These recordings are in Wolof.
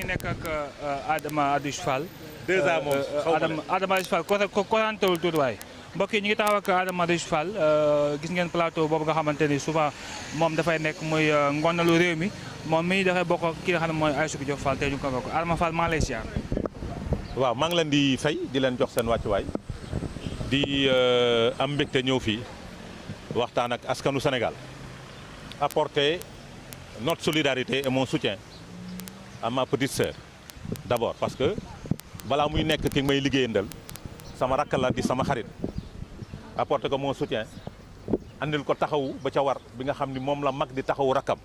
nekk ak Adama Adouche Fall. deux ans moom Adama Adouche Fall ko koranteewul tuuti waay mbokk yi ñu ngi taxaw ak Adama Adouche Fall gis ngeen plateau boobu nga xamante ni souvent moom dafay nekk muy ngonalu réew mi moom mii dafay bokk ak ki nga xam ne mooy Aïssatou Diop Fall tey ñu ko bokk Adama Fall maa lay siyaar. waaw maa ngi leen di fay di leen jox seen wàccuwaay di am mbégte ñëw fii waxtaan ak askanu Sénégal apporter notre solidarité et mon soutien à ma petite sœur d'abord parce que balaa muy nekk ki may liggéeyandal sama rakk la di sama xarit apporter ko mon soutien andil ko taxawu ba ca war bi nga xam ni moom la mag di taxawu rakkam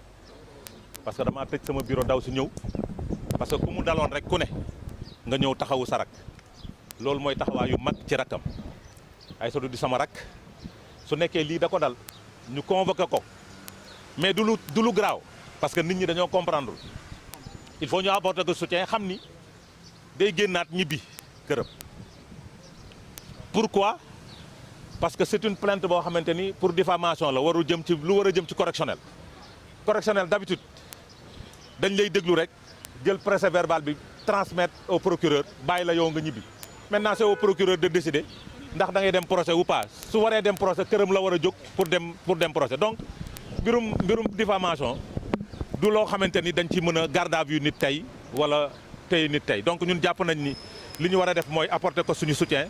parce que damaa tëj sama bureau daw si ñëw parce que ku mu daloon rek ku ne nga ñëw taxawu sa rak loolu mooy taxawaayu mag ci rakkam Aïssatou di sama rak su nekkee lii da ko dal ñu convoqué ko mais du lu graaw parce que nit ñi dañoo comprendre il faut ñu apporter ko soutien xam ni day génnaat ñibbi këram. pourquoi parce que c'est une plainte boo xamante ni pour diffamation la warul jëm ci lu war a jëm ci correctionnel d'habitude dañ lay déglu rek jël procès verbal bi transmettre au procureur bàyyi la yow nga ñibbi maintenant c'est au procureur de décider ndax da ngay dem procès ou pas su waree dem procès këram la war a jóg pour dem procès donc mbirum diffamation du loo xamante ni dañ ci mën a garde à vue nit tey wala tey nit tey donc ñun jàpp nañ ni li ñu war a def mooy apporter ko suñu soutien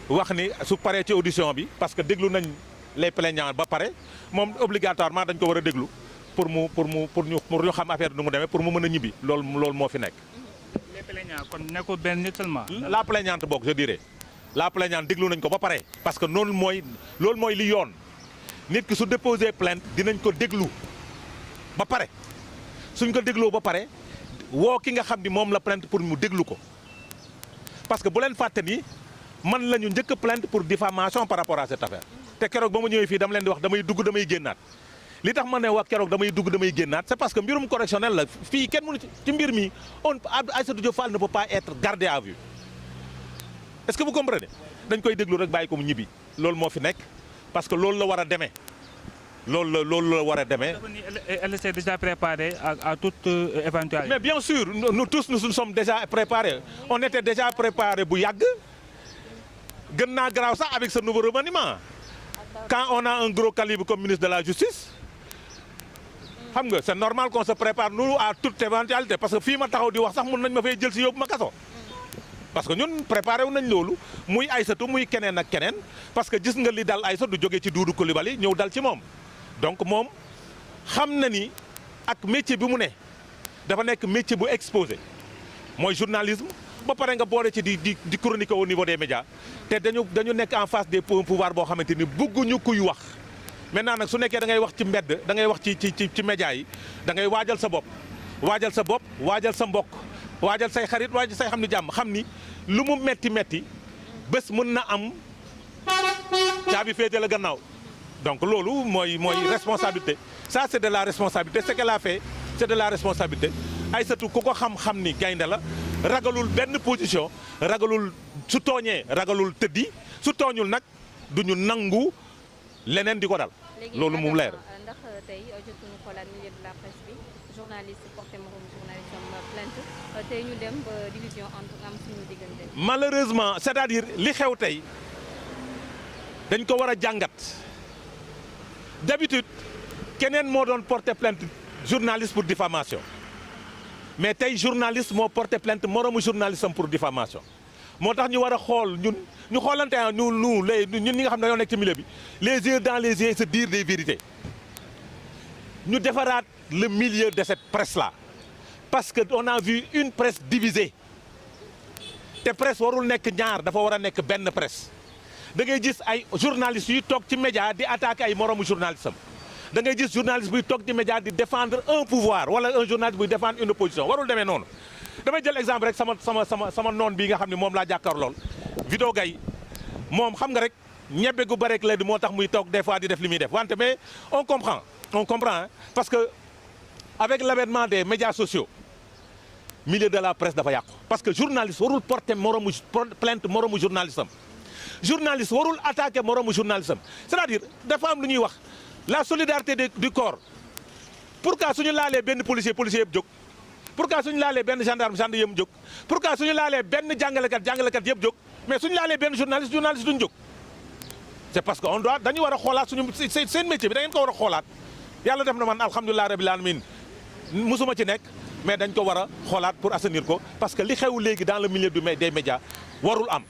wax ni su paree ci audition bi parce que déglu nañ les plaignants ba pare moom obligatoirement dañ ko war a déglu pour ñu xam affaire nu mu demee pour mu mën a ñibbi loolu moo fi nekk. les plaignants kon nekkul benn nit seulement. la plaignante bokk je dirais la plaignante déglu nañ ko ba pare parce que loolu mooy li yoon nit ki su déposer plainte dinañ ko déglu ba pare suñ ko dégloo ba pare woo ki nga xam ni moom la plainte pour mu déglu ko parce que bu leen fàtte ni man la ñu njëkk plainte pour diffamation par rapport à cette affaire te keroog ba ma ñëwee fii dama leen di wax damay dugg damay génnaat li tax ma ne wax keroog damay dugg damay génnaat c'est parce que mbirum correctionnel la fii kenn mënu ci mbir mi Aïssatou Diop Fall ne peut pas être gardé à vue est-ce que vous comprenez dañ koy déglu rek bàyyi ko mu ñibbi loolu moo fi nekk parce que loolu la war a demee loolu la war a demee. Elle s'est déjà préparée à toute éventualité. mais bien sûr nous tous nous sommes déjà préparés on était déjà préparés bu yàgg gën naa garaaw sax avec ce nouveau remaniement quand on a un gros calibre comme ministre de la justice xam nga c'est normal qu'on se prépare nous à toute éventualité parce que fii ma taxaw di wax sax mun nañ ma fay jël si yóbbu ma kaso parce que ñun préparé wu nañ loolu muy Aïssatou muy keneen ak keneen parce que gis nga li dal Aïssatou du jógee ci Doudou Coulibaly ñëw dal ci moom donc moom xam na ni ak métier bi mu ne dafa nekk métier bu exposé mooy journalisme ba pare nga boole ci di chroniquer au niveau des médias te dañu nekk en face des pouvoirs boo xamante ni bëgguñu kuy wax maintenant nag su nekkee da ngay wax ci mbedd da ngay wax ci médias yi da ngay waajal sa bopp waajal sa mbokk waajal say xarit waajal say xam ni jàmm xam ni lu mu metti bés mën na am caabi féete la gannaaw donc loolu mooy responsabilité ça c'est de la responsabilité ce qu'elle a fait c'est de la responsabilité Aïssatou ku ko xam ni gaynde la ragalul benn position ragalul su tooñee ragalul tëddi su tooñul nag duñu nangu leneen di ko dal loolu mu leer. ndax tey jotuñu xoolaat milieu de la presse bi journaliste porté morom journaliste am plainte tey ñu dem ba division entre am suñu diggante. malheureusement c'est-à-dire li xew tey dañ ko war a jàngat d'habitude keneen moo doon porté plainte journaliste pour diffamation mais tey journaliste moo porté plainte moromu journaliste am pour diffamation moo tax ñu war a xool ñun ñu xoolante ñun ñi nga xam ne dañoo nekk ci milieu bi les yeux dans les yeux se dire des vérités ñu defaraat le milieu de cette presse là parce que on a vu une presse divisée te presse warul nekk ñaar dafa war a nekk benn presse da ngay gis ay journalistes yuy toog ci média di attaquer ay moromu journaliste am da ngay gis journaliste buy toog ci média di défendre un pouvoir wala un journaliste buy défendre une opposition warul demee noonu damay jël exemple rek sama noon bii nga xam ne moom laa jàkkaar lool Vito Gaye moom xam nga rek ñebbe gu bare la di moo tax muy toog des fois di def li muy def wante mais on comprend hein parce que avec l'avènement des médias sociaux milieu de la presse dafa yàqu parce que journaliste warul porter plainte moromu journaliste am journaliste warul attaquer moromu journaliste am c'est-à-dire dafa am lu ñuy wax la solidarité du corps pourquoi suñu laalee benn policier yëpp jóg pourquoi suñu laalee benn gendarme yëpp jóg pourquoi suñu laalee benn jàngalekat yëpp jóg mais suñu laalee benn journaliste duñ jóg c'est parce que on doit dañu war a xoolaat suñu seen métier bi da ngeen ko war a xoolaat yàlla def na man alhamdulilah rabbil alamin musuma ci nekk mais dañ ko war a xoolaat pour assainir ko parce que li xew léegi dans le milieu des médias warul am.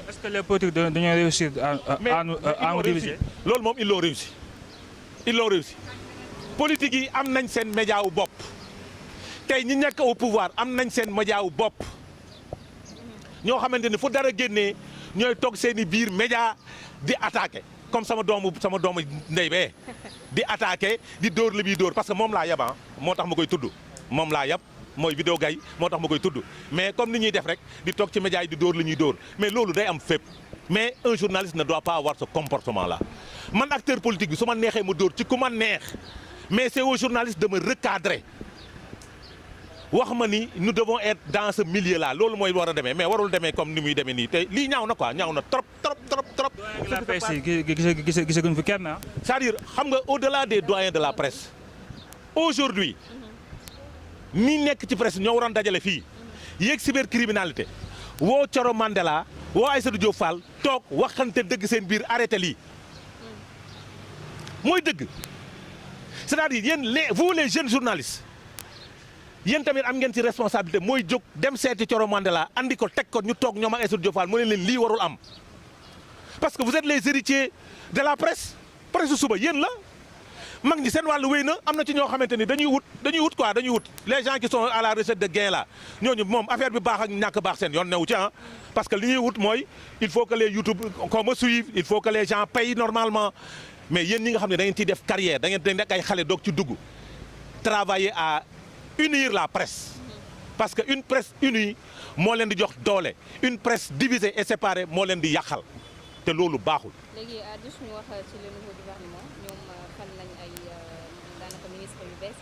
est-ce que les politiques dañoo réussir à nous diviser. loolu moom ils l'ont réussi politique yi am nañ seen média wu bopp tey ñi nekk au pouvoir am nañ seen média wu bopp ñoo xamante ni fu dara génnee ñooy toog seen i biir média di attaqué comme sama doomu ndey bee di attaqué di dóor li muy dóor parce que moom laa yab moo tax ma koy tudd moom laa yab mooy vidéo gay moo tax ma koy tudd mais comme ni ñuy def rek di toog ci média yi di dóor li ñuy dóor mais loolu day am fépp mais un journaliste ne doit pas avoir ce comportement là man acteur politique bi su ma neexee ma dóor ci ku ma neex mais c'est au journaliste de me recadrer wax ma ni nous devons être dans ce milieu là loolu mooy war a demee mais warul demee comme ni muy demee nii te lii ñaaw na quoi ñaaw na trop. la presse yi gisaguñ fi kenn c'est-à-dire xam nga au-delà des doyens de la presse aujourd'hui ñi nekk ci presse ñoo waroon dajale fii yéeg cybercriminalité woo Coro Mandela woo Aïssatou Diop Fall toog waxante dëgg seen biir arrêté lii mooy dëgg c'est-à-dire yéen vous les jeunes journalistes yéen tamit am ngeen ci responsabilité mooy jóg dem seeti Coro Mandela andi ko teg ko ñu toog ñoom ak Aïssatou Diop Fall mu ne leen lii warul am parce que vous êtes les héritiers de la presse suba yéen la mag ñi seen wàllu wéy na am na ci ñoo xamante ni dañuy wut les gens qui sont à la recherche de gain là ñooñu moom affaire bi baax ak ñàkk baax seen yoon newu ci parce que li ñuy wut mooy il faut que les YouTube qu'on me suive il faut que les gens payent normalement mais yéen ñi nga xam ne da ngeen ciy def carrière da ngeen nekk ay xale doog ci dugg travailler à unir la presse parce que une presse unie moo leen di jox doole une presse divisée et séparée moo leen di yàqal te loolu baaxul. léegi ñu wax ci le nouveau gouvernement ñoom fan lañ ay daanaka ministre yu bees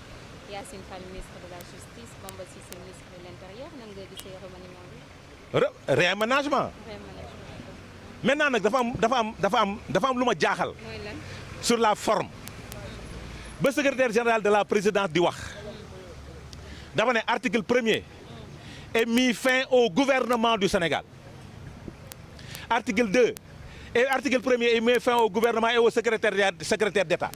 Yacine Fall ministre de la justice Bamba Cissé ministre de l'intérieur nan nga gisee remaniement bi. réaménagement. maintenant nag dafa am lu ma jaaxal. mooy lan. sur la forme ba secrétaire général de la présidence di wax dafa ne article 1er est mis fin au gouvernement du Sénégal article 2 et article 1er est mis fin au gouvernement et au secrétaire d'État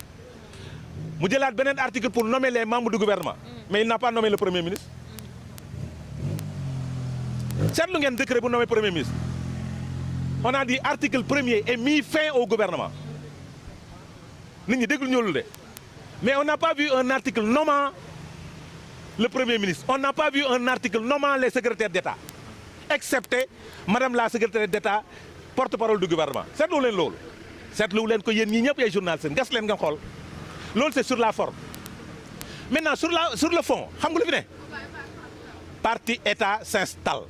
mu jëlaat beneen article pour nommer les membres du gouvernement mais il n'a pas nommé le premier ministre seetlu ngeen décret bu nommé premier ministre on a dit article 1er est mis fin au gouvernement nit ñi déglu ñoolu de mais on n'a pas vu un article nommant le premier ministre on n'a pas vu un article nommant les secrétaires d'État excepté madame la secrétaire d'État porte-parole du gouvernement seetlu leen loolu seetlu leen ko yéen ñi ñëpp ay journalistes seen gas leen nga xool loolu c'est sur la forme maintenant sur le fond xam nga lu fi ne parti État s'installe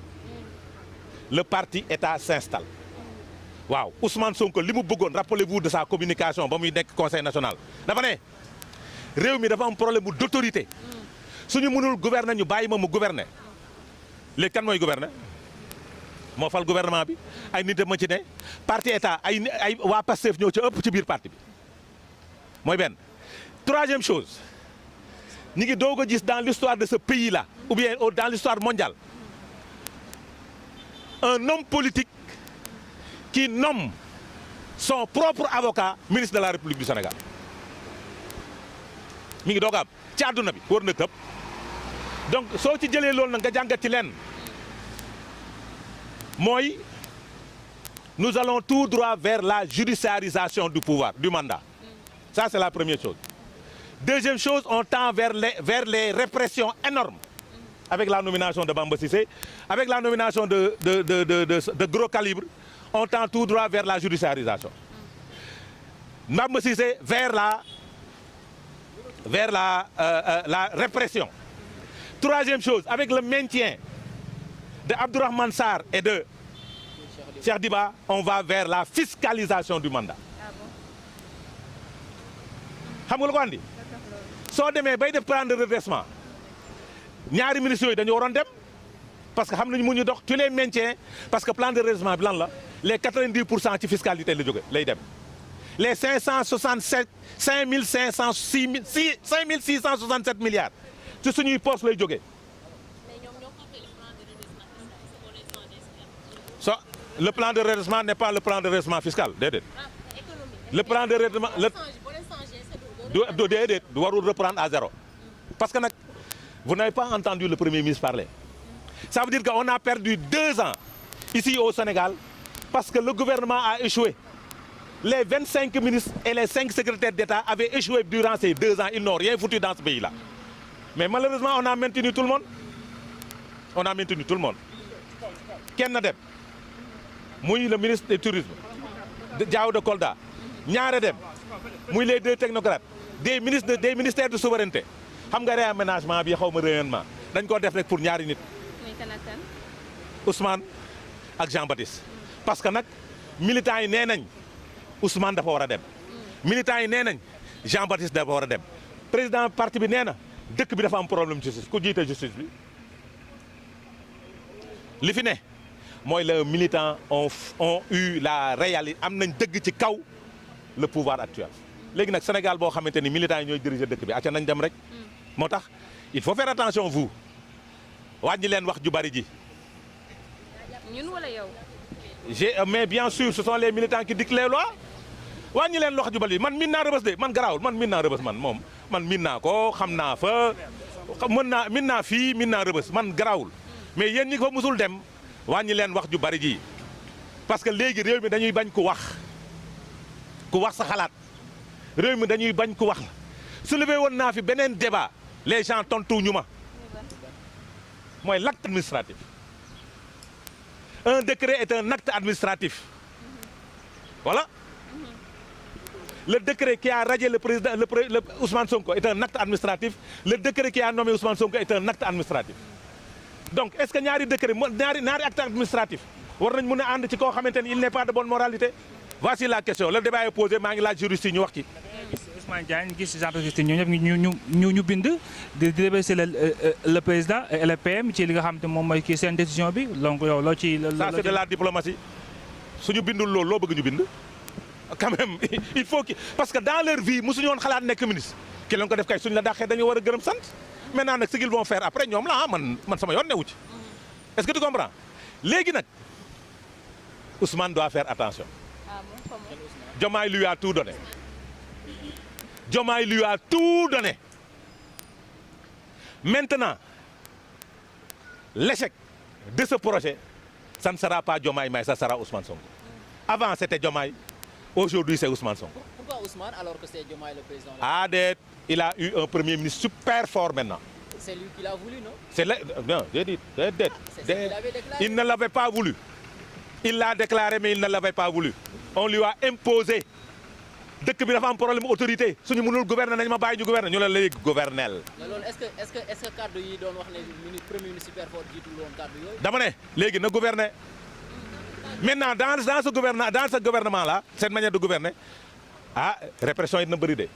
le parti État s'installe waaw Ousmane Sonko li mu bëggoon rappelez-vous de sa communication ba muy nekk conseil national dafa ne réew mi dafa am problème bu d'autorité suñu mënul gouverner ñu bàyyi ma mu gouverner léegi kan mooy gouverner moo fal gouvernement bi ay nit ma ci ne parti État ay waa Pastef ñoo ci ëpp ci biir parti bi mooy benn. Troisième chose ñi ngi doog a gis dans l'histoire de ce pays là ou bien dans l'histoire mondiale un homme politique qui nomme son propre avocat ministre de la République du Sénégal mi ngi doog a am ci àdduna bi wër na këpp donc soo ci jëlee loolu nag nga jàngat ci leen mooy nous allons tout droit vers la judiciarisation du pouvoir du mandat ça c'est la première chose. Deuxième chose, on tend vers les répressions énormes avec la nomination de Bamba Cissé, avec la nomination de gros calibre, on tend tout droit vers la judiciarisation. Bamba Cissé vers la répression. Troisième chose, avec le maintien de Abdourahmane Sarr et de Cheikh Diba, on va vers la fiscalisation du mandat. xam nga lu ko andi soo demee bay def plan de redressement ñaari ministres yooyu dañu waroon dem parce que xam nañu mu ñu dox tu les maintiens parce que plan de redressement bi lan la les 90% ci fiscalité la jóge lay dem les 5667 milliards ci suñuy poste lay jógee Le plan de redressement n'est pas le plan de redressement fiscal. Déedéet. Le plan de redressement déedéet du warul reprendre à zéro. Parce que nag vous n'avez pas entendu le Premier ministre parler. Ça veut dire qu'on a perdu 2 ans ici au Sénégal parce que le gouvernement a échoué. Les 25 ministres et les 5 secrétaires d'État avaient échoué durant ces 2 ans. Ils n'ont rien foutu dans ce pays-là. Mais malheureusement, on a maintenu tout le monde. On a maintenu tout le monde. Kenn dem muy le ministre du tourisme Diao de Kolda ñaare dem muy les 2 technocrates des ministères de souveraineté xam nga réaménagement bi xaw ma rayonnement dañ ko def rek pour ñaari nit. muy kan ak kan. Ousmane ak Jean-Baptiste. parce que nag militants yi nee nañ Ousmane dafa war a dem. militants yi nee nañ Jean-Baptiste dafa war a dem. président parti bi nee na dëkk bi dafa am problème justice ku jiite justice bi. li fi ne mooy les militants ont eu la réalité am nañ dëgg ci kaw le pouvoir actuel. léegi nag Sénégal boo xamante ni militants yi ñooy diriger dëkk bi acca nañ dem rek. moo tax il faut faire attention vous wàññi leen wax ju bari ji. ñun wala yow. mais bien sûr ce sont les militants qui dictent les lois wàññi leen wax ju bari man min naa rëbës de man garaawul man min naa rëbës man moom man min naa ko xam naa fa min naa fii min naa rëbës man garaawul. mais yéen ñi ko musul dem wàññi leen wax ju bari ji parce que léegi réew mi dañuy bañ ku wax sa xalaat réew mi dañuy bañ ku wax la soulevé woon naa fi beneen débat les gens tontu ñu ma mooy l'acte administratif un décret est un acte administratif voilà le décret qui a radié le président Ousmane Sonko est un acte administratif le décret qui a nommé Ousmane Sonko est un acte administratif. donc est-ce que ñaari décret ñaari acte administratif war nañ mën a ànd ci koo xamante ni il n'est pas de bonne moralité. voici la question le débat est posé maa ngi laaj juriste yi ñu wax ci. Ousmane Diagne gis Jean-Baptiste ñoom ñëpp ñu bind di remercier le président et le PM ci li nga xam te moom mooy kii seen décision bi donc yow loo ci. ça c'est de la diplomatie suñu bindul loolu loo bëgg ñu bind. quand même il faut que parce que dans leur vie mosuñu woon xalaat nekk ministre ki leen ko def kay suñu la dàqee dañu war a gërëm sant. maintenant nag ce qu'ils vont faire après ñoom la man sama yoon newu ci est-ce que tu comprends léegi nag Ousmane doit faire attention. Diomaye lui a tout donné. Diomaye lui a tout donné. Maintenant l'échec de ce projet ça ne sera pas Diomaye mais ça sera Ousmane Sonko. Avant c'était Diomaye aujourd'hui c'est Ousmane Sonko. Pourquoi Ousmane alors que c'est Diomaye le président? Ah il a eu un premier ministre super fort maintenant. C'est lui qui l'a voulu, non? Non, j'ai dit, il ne l'avait pas voulu. Il l'a déclaré, mais il ne l'avait pas voulu. On lui a imposé. dëkk bi dafa am problème autorité suñu mënul gouverner nañ ma bàyyi ñu gouverner ñu la léegi gouvernel. loolu est-ce que kaddu yi doon wax ne premier ministre super fort jiitul woon kaddu yooyu. dama ne léegi na gouverner maintenant dans ce gouvernement là cette manière de gouverner répression yi dina bëri de.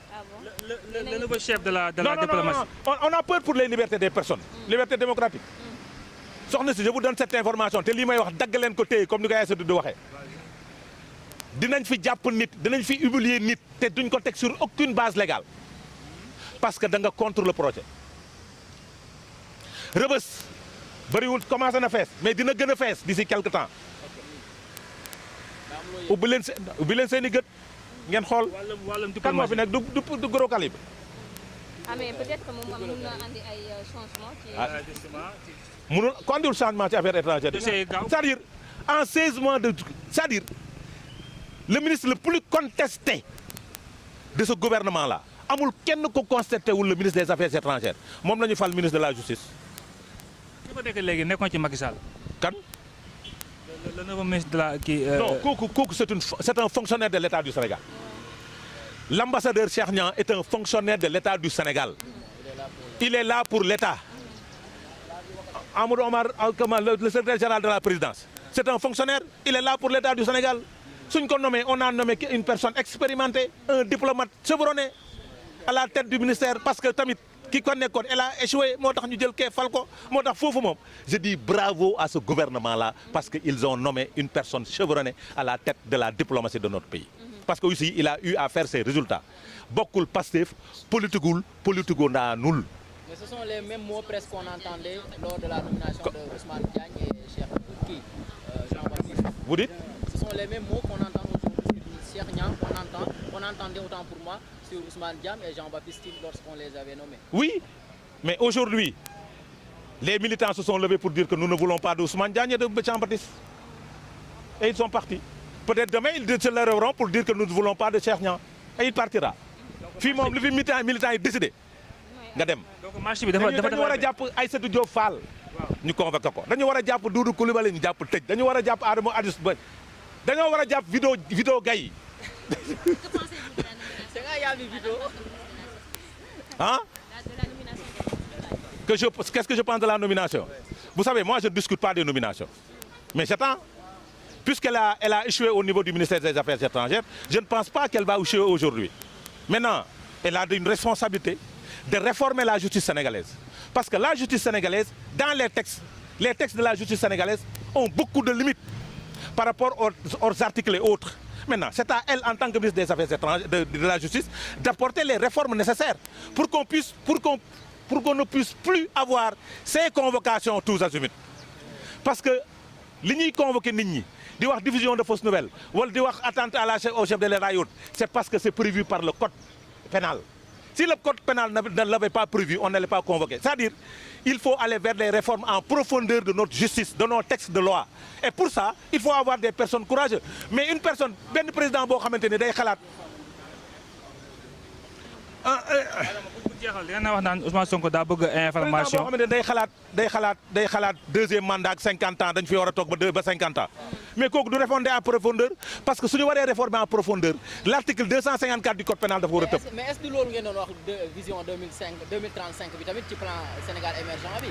le nouveau chef de la diplomatie. Non, on a peur pour les libertés des personnes. Liberté démocratique. soxna si je vous donne cette information te lii may wax dagg leen ko téye comme ni ko Aïssatou di waxee. dinañ fi jàpp nit dinañ fi humilier nit te duñ ko teg sur aucune base légale parce que da nga contre le projet. Rebeuss bëriwul commencé na fees mais dina gën a fees d'ici quelque temps. ubbi leen seen i gët ngeen xool. kan moo fi nekk du gros calibre. mais peut-être que moom mën na andi ay changement ci. mënul ko andiwul changement ci affaires étrangères. c'est-à-dire en 16 mois c'est-à-dire le ministre le plus contesté de ce gouvernement là amul kenn ko contesté wul le ministre des affaires étrangères moom la ñu fal ministre de la justice. su ko defee léegi nekkoon ci Macky Sall. kan. le nouveau ministre de la kii. non kooku c'est un fonctionnaire de l'État du Sénégal. L'ambassadeur Cheikh Niang est un fonctionnaire de l'État du Sénégal. Il est là pour l'État. Amadou Omar le secrétaire général de la présidence c'est un fonctionnaire il est là pour l'État du Sénégal. suñ ko nommé on a nommé une personne expérimentée un diplomate chevronné à la tête du ministère parce que tamit ki ko nekkoon elle a échoué moo tax ñu jël kee fal ko moo tax foofu moom je dis bravo à ce gouvernement là parce que ils ont nommé une personne chevronnée à la tête de la diplomatie de notre pays. parce que aussi il a eu à faire ses résultats bokkul Pastef politico naanul. mais ce sont les mêmes mots presque qu'on entendait lors de la nomination de Ousmane Diagne et Jean-Baptiste. Vous dites? Ce sont les mêmes mots qu'on entend aujourd'hui sur Cheikh Niang, on entendait autant pour moi sur Ousmane Diam et Jean-Baptiste Tine lorsqu'on les avait nommés. Oui, mais aujourd'hui, les militants se sont levés pour dire que nous ne voulons pas d'Ousmane Diagne et de Jean-Baptiste. Et ils sont partis. Peut-être demain, ils se lèveront pour dire que nous ne voulons pas de Cheikh Niang. Et il partira. Fii moom li fi militant yi décidé nga dem. donc marché bi dafa dañu war a jàpp Aïssatou Diop Fall. ñu convoqué ko dañu war a jàpp Doudou Coulibaly ñu jàpp tëj dañu war a jàpp Adama Adis Ba dañoo war a jàpp vidéo gay. C'est nga yaa bi vidéo. Hein? Qu'est-ce que je pense de la nomination? Vous savez, moi je ne discute pas des nominations. Mais j'attends. Puisqu'elle a échoué au niveau du ministère des Affaires étrangères, je ne pense pas qu'elle va échouer aujourd'hui. Maintenant, elle a une responsabilité de réformer la justice sénégalaise. Parce que la justice sénégalaise, dans les textes de la justice sénégalaise ont beaucoup de limites par rapport aux articles et autres. Maintenant, c'est à elle, en tant que ministre des Affaires étrangères, de la justice, d'apporter les réformes nécessaires pour qu'on ne puisse plus avoir ces convocations tous azimuts. Parce que li ñuy convoqué nit ñi di wax diffusion de fausses nouvelles wala di wax attentat au chef de l'État et autres, c'est parce que c'est prévu par le code pénal. Si le code pénal ne l'avait pas prévu, on n'allait pas convoquer. C'est-à-dire, il faut aller vers des réformes en profondeur de notre justice, de nos textes de loi. Et pour ça, il faut avoir des personnes courageuses. Mais une personne, benn président boo xamante ni day xalaat. jeexal li nga wax naan Ousmane Sonko daa bëgg information. boo xamante ne day xalaat deuxième mandat ak 50 ans dañ fi war a toog ba 50 ans. mais kooku du réformer en profondeur parce que suñu waree réformer en profondeur l'article 254 du code pénal dafa war a tëb. mais est-ce que loolu ngeen doon wax vision 2035 bi tamit ci plan Sénégal émergent bi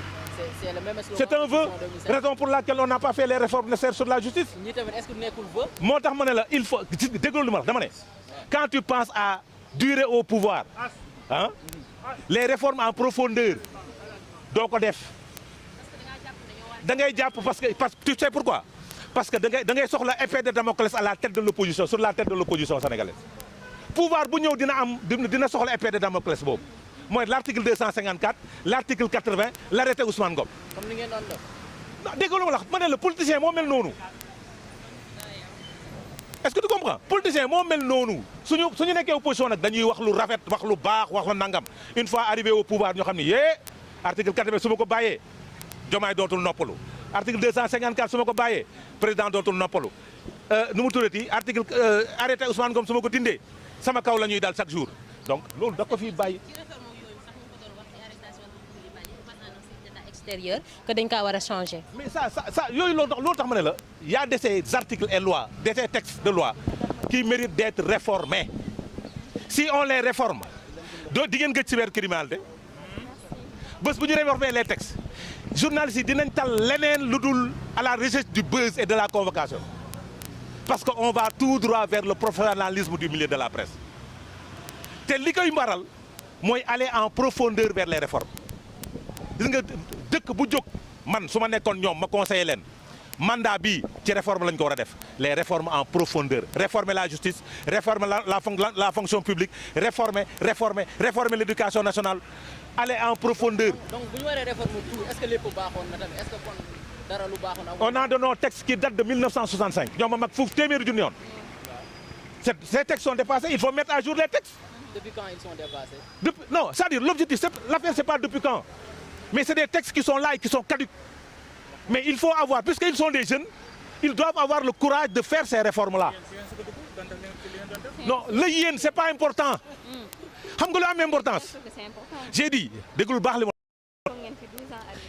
c'est le même slogan. C'est un vœu, raison pour laquelle on n'a pas fait les réformes nécessaires sur la justice. ñi tamit est-ce que nekkul vœu. moo tax ma ne la il faut déglu lu ma wax dama ne quand tu penses à durer au pouvoir ah les réformes en profondeur doo ko def da ngay jàpp parce que tu sais pourquoi parce que da ngay soxla épée de Damoclès à la tête de l'opposition sur la tête de l'opposition sénégalaise pouvoir bu ñëw dina soxla épée de Damoclès boobu mooy l'article 254 l'article 80 l'arrêté Ousmane Ngom. comme ni ngeen doon def. non déglu ma la ma ne la politicien moo mel noonu. est-ce que tu comprends politicien moo mel noonu suñu nekkee opposition nag dañuy wax lu rafet wax lu baax wax lu nangam une fois arrivé au pouvoir ñoo xam ni article 80 su ma ko bàyyee Diomaye dootul noppalu article 254 su ma ko bàyyee président dootul noppalu nu mu tuddati article arrêté Ousmane Ngom su ma ko dindee sama kaw la ñuy dal chaque jour donc loolu da ko fi bàyyi. que dañ kaa war a changer. mais ça yooyu loolu tax ma ne la y a de ces articles et lois de ces textes de loi qui méritent d'être réformés si on les réforme di ngeen gëj cybercriminalité bés bu ñu réformer les textes journalistes yi dinañ tal leneen lu dul à la recherche du buzz et de la convocation parce que on va tout droit vers le professionnalisme du milieu de la presse te li koy mbaral mooy aller en profondeur vers les réformes gis nga dëkk bu jóg man su ma nekkoon ñoom ma conseillé leen mandat bi ci réforme lañ ko war a def les réformes en profondeur réformer la justice réformer la fonction publique réformer l'éducation nationale aller en profondeur. donc bu ñu waree réformer tout est-ce que lépp baaxoon na tamit est-ce que kon dara lu baaxoon on a de nos textes qui datent de 1965 ñoom a mag foofu téeméeri junni yoon ces textes sont dépassés il faut mettre à jour les textes. Depuis quand ils sont dépassés? Non, c'est-à-dire l'objectif, l'affaire c'est pas depuis quand. Mais c'est des textes qui sont là et qui sont caducs. Mais il faut avoir, puisqu'ils sont des jeunes, ils doivent avoir le courage de faire ces réformes-là. Non, le yéen, c'est pas important. Xam nga lu am importance. J'ai dit, déglu baax li ma.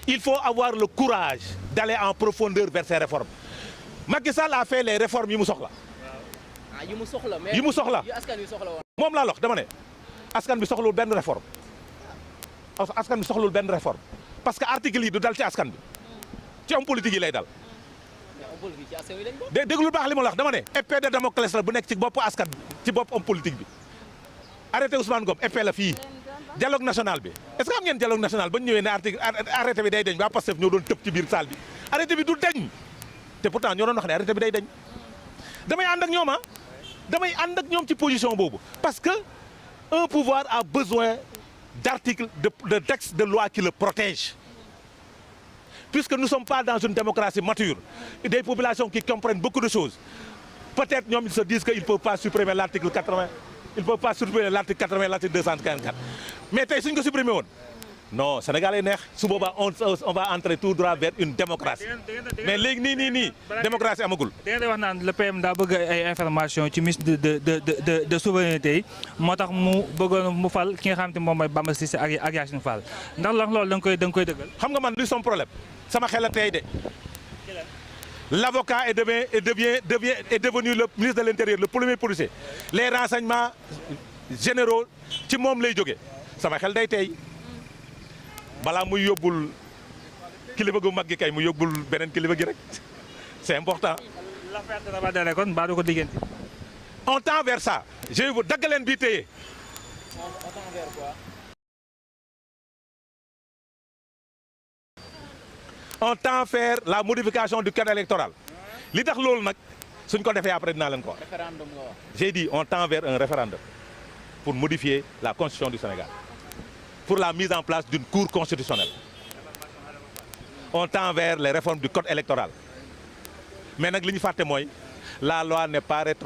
Il faut avoir le courage d'aller en profondeur vers ces réformes. Macky Sall a fait les réformes yi mu soxla. ah yi mu soxla mais yi mu soxla. yu askan wi soxla woon. moom laa wax dama ne askan bi soxlul benn réforme askan bi soxlul benn réforme parce que article yi du dal ci askan bi ci homme politique yi lay dal. mais homme politique ci askan wi lañ ko. déglu baax li ma la wax dama ne épée de Damoclès la bu nekk ci bopp askan bi ci bopp homme politique bi arrêté Ousmane Ngom épée la fii dialogue national bi est-ce que xam ngeen dialogue national ba ñu ñëwee ne article arrêté bi day deñ waa Pastef ñoo doon tëb ci biir salle bi arrêté bi du deñ te pourtant ñoo doon wax ne arrêté bi day deñ damay ànd ak ñoom damay ànd ak ñoom ci position boobu parce que un pouvoir a besoin d'articles de textes de loi qui le protègent puisque nous ne sommes pas dans une démocratie mature, des populations qui comprennent beaucoup de choses. Peut-être ils se disent qu'ils ne peuvent pas supprimer l'article 80, ils ne peuvent pas supprimer l'article 80, l'article 244. Mais si nous supprimons, non, Sénégalais, on va entrer tout droit vers une démocratie. Mais ni, démocratie amagul. Le PM a besoin d'informations sur le ministre de souveraineté. Moi, je veux faire qui a été Bamba Cissé ak Yacine Fall. Ndax loolu dang koy deugal. Xam nga man li son problème. Sama xel la tay de. L'avocat est devenu le ministre de l'Intérieur, le premier policier. Les renseignements généraux ci mom lay joggé. Sama xel day tay. Bala muy yobul kilifa gu mag gi kay mu yobul benen kilifa gi rek. C'est important. L'affaire de Rabadale kon ba do ko digenti. On tend vers ça. Je vais vous dagalen bi téye. On tend vers quoi? On tend vers la modification du code électoral. Li tax loolu nag suñ ko defee après dinaa leen ko wax. Référendum nga wax. J'ai dit on tend vers un référendum pour modifier la constitution du Sénégal, pour la mise en place d'une cour constitutionnelle. On tend vers les réformes du code électoral. Mais nag li ñu fàtte mooy la loi n'est pas rétro